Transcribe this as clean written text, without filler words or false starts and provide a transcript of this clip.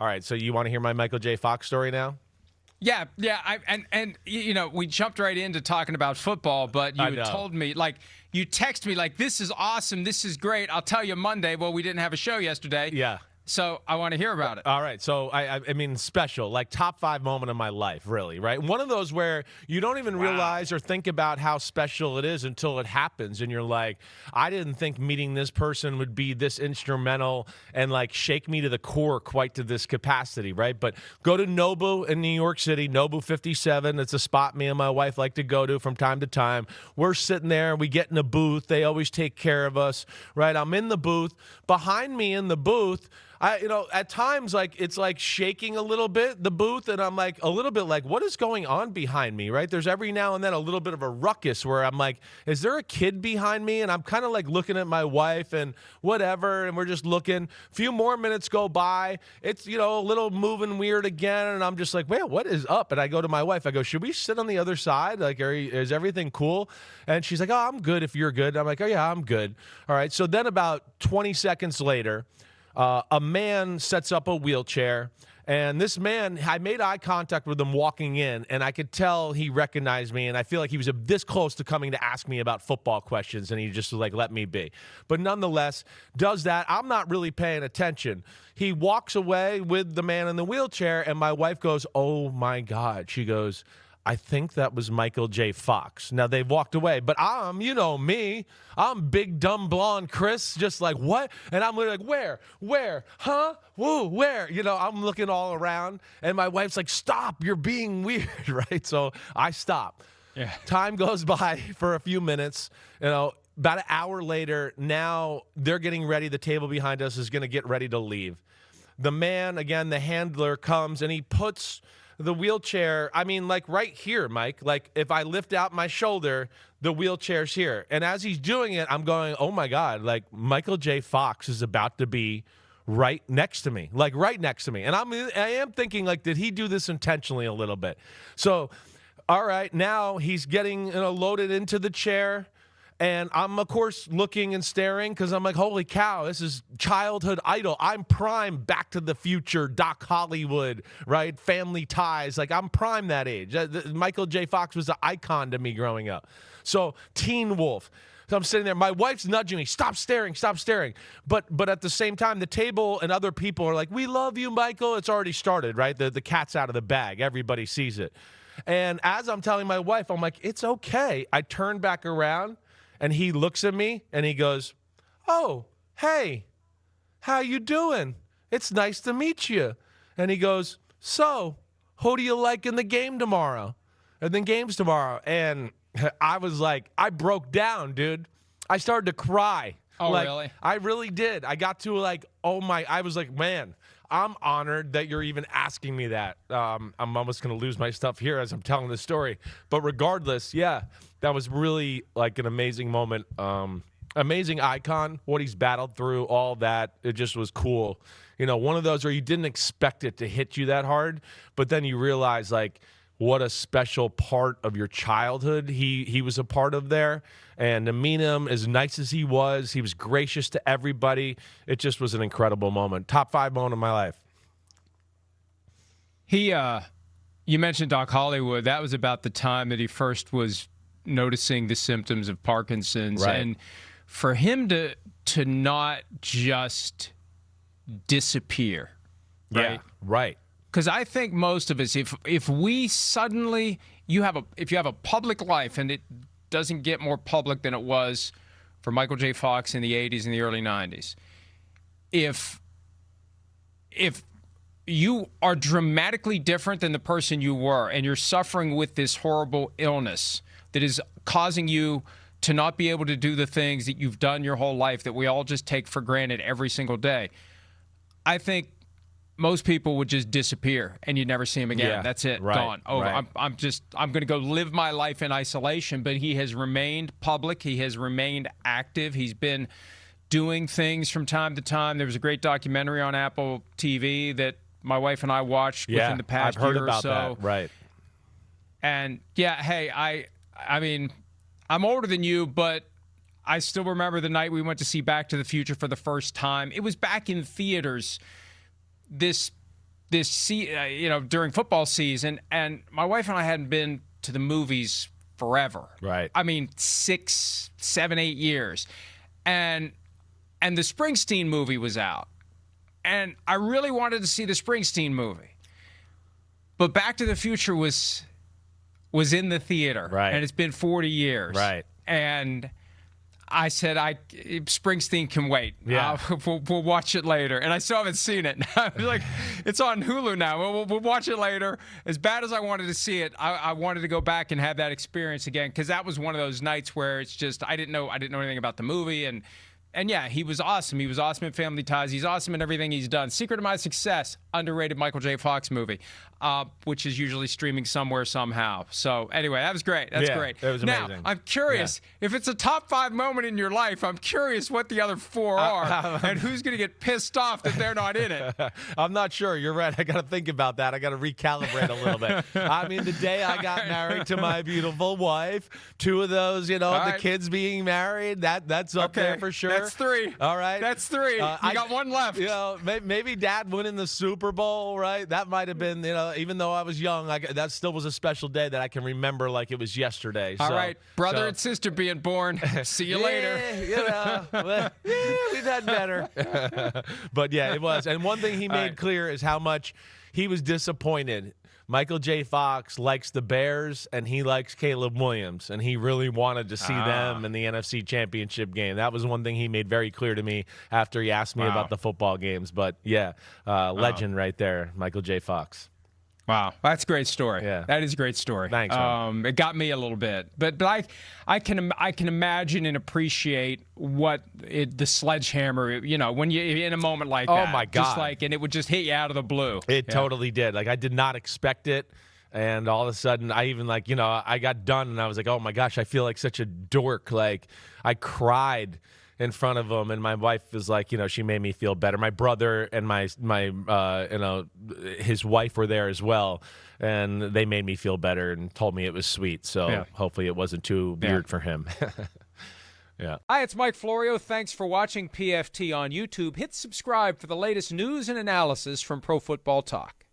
All right, so you want to hear my Michael J. Fox story now? Yeah. And you know, we jumped right into talking about football, but you told me, like, you text me, like, this is awesome, this is great. I'll tell you Monday. Well, we didn't have a show yesterday. Yeah. So I want to hear about it. All right. So, I mean, special, like top 5 moment of my life, really, right? One of those where you don't even realize or think about how special it is until it happens. And you're like, I didn't think meeting this person would be this instrumental and like shake me to the core quite to this capacity, right? But go to Nobu in New York City, Nobu 57. It's a spot me and my wife like to go to from time to time. We're sitting there. We get in a booth. They always take care of us, right? I'm in the booth. Behind me in the booth, at times, like, it's like shaking a little bit, the booth, and I'm like a little bit like, what is going on behind me, right? There's every now and then a little bit of a ruckus where I'm like, is there a kid behind me? And I'm kind of like looking at my wife and whatever, and we're just looking. A few more minutes go by. It's, a little moving weird again, and I'm just like, man, what is up? And I go to my wife. I go, should we sit on the other side? Like, is everything cool? And she's like, oh, I'm good if you're good. I'm like, oh, yeah, I'm good. All right. So then about 20 seconds later, a man sets up a wheelchair, and this man, I made eye contact with him walking in, and I could tell he recognized me, and I feel like he was this close to coming to ask me about football questions, and he just was like, let me be. But nonetheless, does that. I'm not really paying attention. He walks away with the man in the wheelchair, and my wife goes, oh, my God. She goes, I think that was Michael J. Fox. Now, they've walked away, but me. I'm big, dumb, blonde Chris, just like, what? And I'm literally like, where, huh? Woo, where? I'm looking all around, and my wife's like, stop, you're being weird, right? So I stop. Yeah. Time goes by for a few minutes, about an hour later, now they're getting ready. The table behind us is going to get ready to leave. The man, again, the handler comes, and he puts the wheelchair, like right here, Mike. Like if I lift out my shoulder, the wheelchair's here. And as he's doing it, I'm going, oh my God, like Michael J. Fox is about to be right next to me, like right next to me. And I am thinking, like, did he do this intentionally a little bit? So, all right, now he's getting loaded into the chair. And I'm, of course, looking and staring because I'm like, holy cow, this is childhood idol. I'm prime Back to the Future, Doc Hollywood, right? Family Ties. Like, I'm prime that age. Michael J. Fox was an icon to me growing up. So, Teen Wolf. So I'm sitting there. My wife's nudging me. Stop staring. Stop staring. But at the same time, the table and other people are like, we love you, Michael. It's already started, right? The cat's out of the bag. Everybody sees it. And as I'm telling my wife, I'm like, it's okay. I turn back around. And he looks at me, and he goes, oh, hey, how you doing? It's nice to meet you. And he goes, so, who do you like in the game tomorrow? And then games tomorrow. And I was like, I broke down, dude. I started to cry. Oh, really? I really did. I got to I was like, man, I'm honored that you're even asking me that. I'm almost going to lose my stuff here as I'm telling this story. But regardless, yeah, that was really like an amazing moment. Amazing icon, what he's battled through, all that. It just was cool. One of those where you didn't expect it to hit you that hard, but then you realize, like, what a special part of your childhood he was a part of there. And to meet him, as nice as he was gracious to everybody. It just was an incredible moment. Top 5 moment of my life. You mentioned Doc Hollywood. That was about the time that he first was noticing the symptoms of Parkinson's. Right. And for him to not just disappear. Right? Yeah, right. Because I think most of us, if we suddenly, if you have a public life, and it doesn't get more public than it was for Michael J. Fox in the 80s and the early 90s, if you are dramatically different than the person you were, and you're suffering with this horrible illness that is causing you to not be able to do the things that you've done your whole life that we all just take for granted every single day, I think most people would just disappear and you'd never see him again. Yeah, that's it. right, Gone. Over. Right. I'm going to go live my life in isolation. But he has remained public. He has remained active. He's been doing things from time to time. There was a great documentary on Apple TV that my wife and I watched within the past I've heard year about or so. that. Right. And yeah, hey, I mean, I'm older than you, but I still remember the night we went to see Back to the Future for the first time. It was back in theaters. This during football season, and my wife and I hadn't been to the movies forever. Right. I mean, 6, 7, 8 years. And the Springsteen movie was out. And I really wanted to see the Springsteen movie. But Back to the Future was in the theater. Right. And it's been 40 years. Right. And I said, Springsteen can wait. Yeah. We'll watch it later. And I still haven't seen it. I was like, it's on Hulu now. We'll watch it later. As bad as I wanted to see it, I wanted to go back and have that experience again, because that was one of those nights where it's just I didn't know anything about the movie. And yeah, he was awesome. He was awesome in Family Ties. He's awesome in everything he's done. Secret of My Success, underrated Michael J. Fox movie, which is usually streaming somewhere somehow. So anyway, that was great. That's great. It was amazing. Now, I'm curious, if it's a top 5 moment in your life, I'm curious what the other 4 are and who's going to get pissed off that they're not in it. I'm not sure. You're right. I got to think about that. I got to recalibrate a little bit. I mean, the day I got married to my beautiful wife, 2 of those, the kids being married, that's up there for sure. That's 3. All right. That's 3. You got 1 left. Maybe Dad winning the Super Bowl, right? That might have been, even though I was young, that still was a special day that I can remember like it was yesterday. All right. Brother and sister being born. See you later. We've had better. But yeah, it was. And one thing he made clear is how much he was disappointed. Michael J. Fox likes the Bears, and he likes Caleb Williams, and he really wanted to see them in the NFC Championship game. That was one thing he made very clear to me after he asked me about the football games. But, yeah, legend right there, Michael J. Fox. Wow, that's a great story. Yeah, that is a great story. Thanks. It got me a little bit, but I can imagine and appreciate what the sledgehammer. When you're in a moment like that. Oh my God! And it would just hit you out of the blue. It totally did. Like I did not expect it, and all of a sudden, I even I got done, and I was like, oh my gosh, I feel like such a dork. Like I cried in front of him, and my wife was like, she made me feel better. My brother and my his wife were there as well, and they made me feel better and told me it was sweet. So hopefully it wasn't too weird for him. Yeah. Hi, it's Mike Florio. Thanks for watching PFT on YouTube. Hit subscribe for the latest news and analysis from Pro Football Talk.